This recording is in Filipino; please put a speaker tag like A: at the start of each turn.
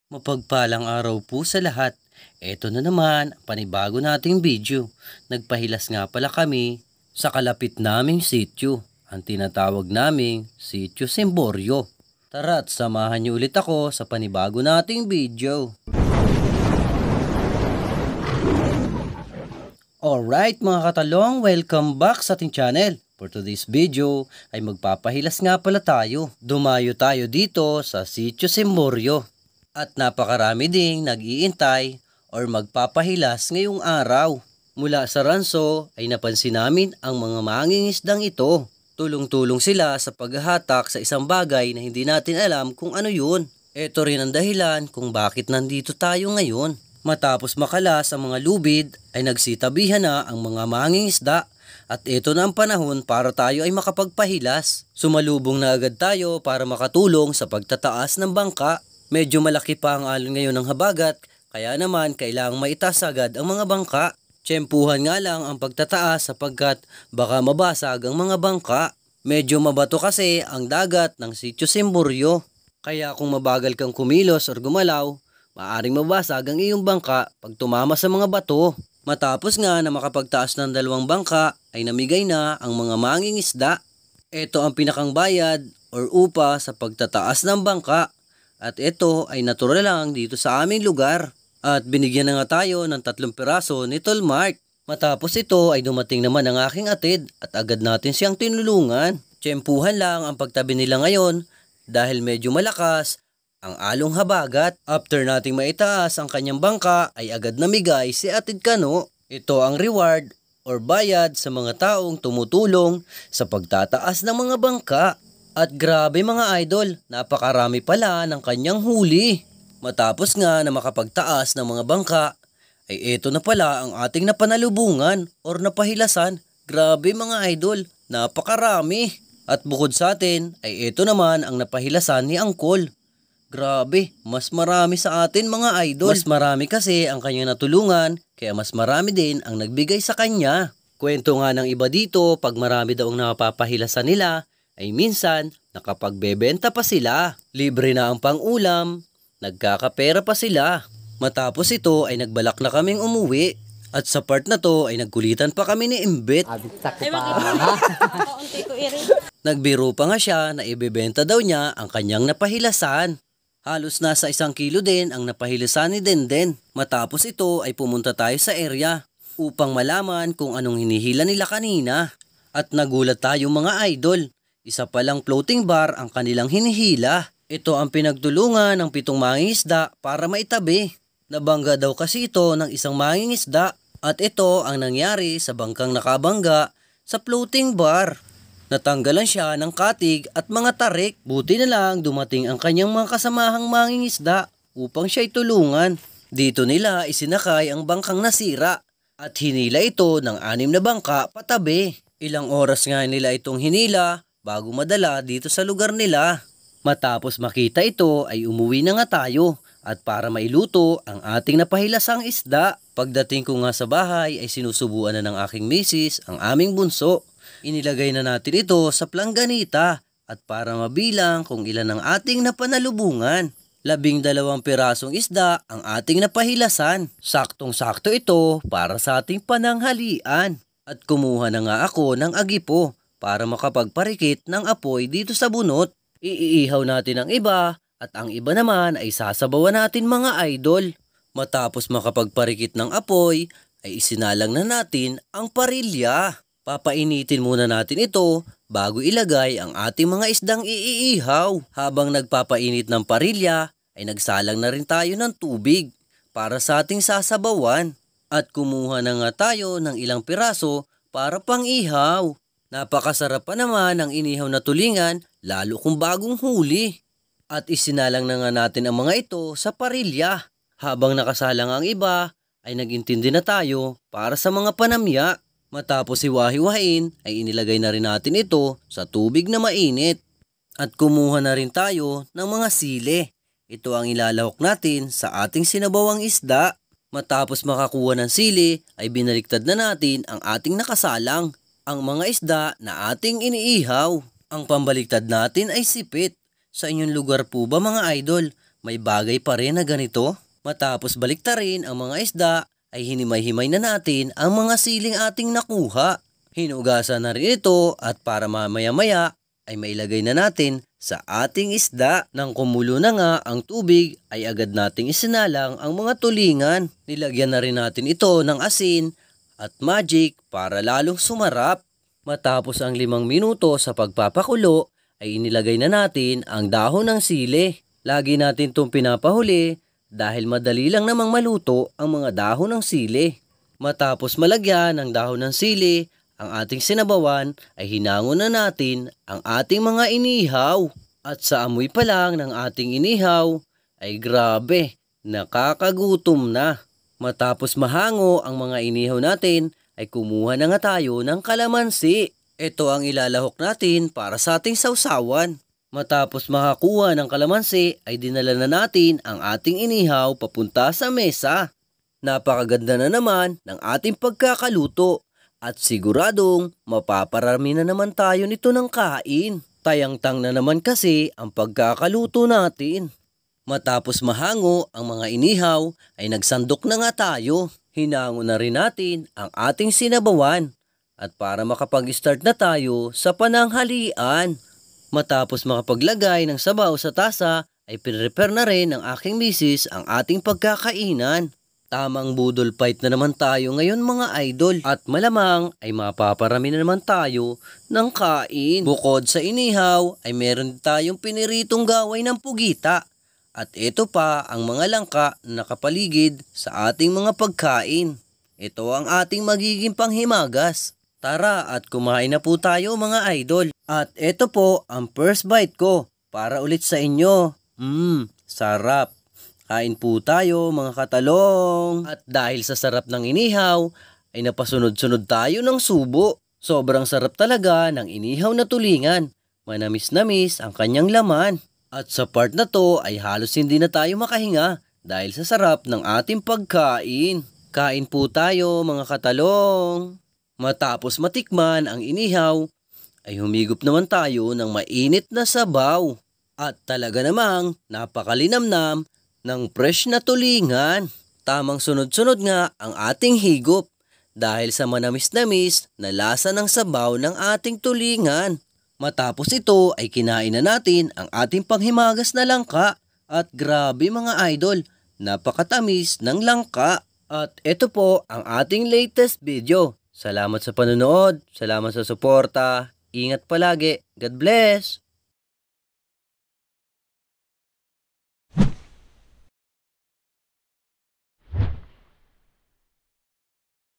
A: Mapagpalang araw po sa lahat. Eto na naman, panibago nating video. Nagpahilas nga pala kami sa kalapit naming sityo, ang tinatawag naming Sityo Simboryo. Tara't samahan niyo ulit ako sa panibago nating video. Alright mga katalong, welcome back sa ating channel. For today's video ay magpapahilas nga pala tayo. Dumayo tayo dito sa Sityo Simboryo. At napakarami ding nag-iintay or magpapahilas ngayong araw. Mula sa ranso ay napansin namin ang mga mangingisdang ito. Tulong-tulong sila sa paghahatak sa isang bagay na hindi natin alam kung ano yun. Ito rin ang dahilan kung bakit nandito tayo ngayon. Matapos makalas ang mga lubid ay nagsitabihan na ang mga mangingisda. At ito na ang panahon para tayo ay makapagpahilas. Sumalubong na agad tayo para makatulong sa pagtataas ng bangka. Medyo malaki pa ang alon ngayon ng habagat, kaya naman kailangang maitaas agad ang mga bangka. Tiyempuhan nga lang ang pagtataas sapagkat baka mabasag ang mga bangka. Medyo mabato kasi ang dagat ng Sityo Simboryo. Kaya kung mabagal kang kumilos or gumalaw, maaaring mabasag ang iyong bangka pag tumama sa mga bato. Matapos nga na makapagtaas ng 2 bangka ay namigay na ang mga mangingisda. Ito ang pinakang bayad or upa sa pagtataas ng bangka. At ito ay natural lang dito sa aming lugar. At binigyan na nga tayo ng 3 piraso ni Tolmark. Matapos ito ay dumating naman ang aking atid at agad natin siyang tinulungan. Tiyempuhan lang ang pagtabi nila ngayon dahil medyo malakas ang along habagat. After nating maitaas ang kanyang bangka ay agad namigay si Atid Kano. Ito ang reward or bayad sa mga taong tumutulong sa pagtataas ng mga bangka. At grabe mga idol, napakarami pala ng kanyang huli. Matapos nga na makapagtaas ng mga bangka, ay eto na pala ang ating napanalubungan or napahilasan. Grabe mga idol, napakarami. At bukod sa atin, ay eto naman ang napahilasan ni Angkol. Grabe, mas marami sa atin mga idol. Mas marami kasi ang kanyang natulungan, kaya mas marami din ang nagbigay sa kanya. Kwento nga ng iba dito, pag marami daw ang napapahilasan nila, ay minsan nakapagbebenta pa sila. Libre na ang pang-ulam, nagkakapera pa sila. Matapos ito ay nagbalak na kaming umuwi. At sa part na to ay nagkulitan pa kami ni Imbit. Nagbiro pa nga siya na ibebenta daw niya ang kanyang napahilasan. Halos nasa 1 kilo din ang napahilasan ni Denden. Matapos ito ay pumunta tayo sa area upang malaman kung anong hinihila nila kanina. At nagulat tayo mga idol. Isa palang floating bar ang kanilang hinihila. Ito ang pinagtulungan ng 7 mangingisda para maitabi. Nabangga daw kasi ito ng isang mangingisda at ito ang nangyari sa bangkang nakabangga sa floating bar. Natanggalan siya ng katig at mga tarik. Buti na lang dumating ang kanyang mga kasamahang mangingisda upang siya itulungan. Dito nila isinakay ang bangkang nasira at hinila ito ng 6 na bangka patabi. Ilang oras nga nila itong hinila bago madala dito sa lugar nila. Matapos makita ito ay umuwi na nga tayo at para mailuto ang ating napahilasang isda. Pagdating ko nga sa bahay ay sinusubuan na ng aking misis ang aming bunso. Inilagay na natin ito sa plangganita at para mabilang kung ilan ang ating napanalubungan. 12 pirasong isda ang ating napahilasan. Saktong-sakto ito para sa ating pananghalian. At kumuha na nga ako ng agipo para makapagparikit ng apoy dito sa bunot. Iihaw natin ang iba at ang iba naman ay sasabawan natin mga idol. Matapos makapagparikit ng apoy ay isinalang na natin ang parilya. Papainitin muna natin ito bago ilagay ang ating mga isdang iihaw. Habang nagpapainit ng parilya ay nagsalang na rin tayo ng tubig para sa ating sasabawan. At kumuha na nga tayo ng ilang piraso para pang-ihaw. Napakasarap pa naman ang inihaw na tulingan lalo kung bagong huli. At isinalang na nga natin ang mga ito sa parilya. Habang nakasalang ang iba ay nagintindi na tayo para sa mga panamya. Matapos hiwa-hiwain ay inilagay na rin natin ito sa tubig na mainit. At kumuha na rin tayo ng mga sili. Ito ang ilalahok natin sa ating sinabawang isda. Matapos makakuha ng sili ay binaliktad na natin ang ating nakasalang. Ang mga isda na ating iniihaw. Ang pambaliktad natin ay sipit. Sa inyong lugar po ba mga idol, may bagay pa rin na ganito. Matapos baliktarin ang mga isda, ay hinimay-himay na natin ang mga siling ating nakuha. Hinugasan na rin ito at para mamaya-maya ay mailagay na natin sa ating isda. Nang kumulo na nga ang tubig ay agad nating isinalang ang mga tulingan. Nilagyan na rin natin ito ng asin at magic para lalong sumarap. Matapos ang 5 minuto sa pagpapakulo ay inilagay na natin ang dahon ng sili. Lagi natin itong pinapahuli dahil madali lang namang maluto ang mga dahon ng sili. Matapos malagyan ng dahon ng sili ang ating sinabawan ay hinangon na natin ang ating mga inihaw. At sa amoy pa lang ng ating inihaw ay grabe, nakakagutom na. Matapos mahango ang mga inihaw natin ay kumuha na nga tayo ng kalamansi. Ito ang ilalahok natin para sa ating sausawan. Matapos makakuha ng kalamansi ay dinala na natin ang ating inihaw papunta sa mesa. Napakaganda na naman ng ating pagkakaluto at siguradong mapaparami na naman tayo nito ng kain. Tayang-tang na naman kasi ang pagkakaluto natin. Matapos mahango ang mga inihaw ay nagsandok na nga tayo. Hinango na rin natin ang ating sinabawan at para makapag-start na tayo sa pananghalian. Matapos makapaglagay ng sabaw sa tasa ay pinrepare na rin ng aking misis ang ating pagkakainan. Tamang budol fight na naman tayo ngayon mga idol at malamang ay mapaparami na naman tayo ng kain. Bukod sa inihaw ay meron tayong piniritong gaway ng pugita. At ito pa ang mga langka na nakapaligid sa ating mga pagkain. Ito ang ating magiging panghimagas. Tara at kumain na po tayo mga idol. At ito po ang first bite ko para ulit sa inyo. Sarap. Kain po tayo mga katalong. At dahil sa sarap ng inihaw ay napasunod-sunod tayo ng subo. Sobrang sarap talaga ng inihaw na tulingan. Manamis-namis ang kanyang laman. At sa part na to ay halos hindi na tayo makahinga dahil sa sarap ng ating pagkain. Kain po tayo mga katalong. Matapos matikman ang inihaw ay humigop naman tayo ng mainit na sabaw. At talaga namang napakalinamnam ng fresh na tulingan. Tamang sunod-sunod nga ang ating higop dahil sa manamis-namis na lasa ng sabaw ng ating tulingan. Matapos ito ay kinain na natin ang ating panghimagas na langka. At grabe mga idol, napakatamis ng langka. At ito po ang ating latest video. Salamat sa panonood, salamat sa suporta. Ingat palagi. God bless!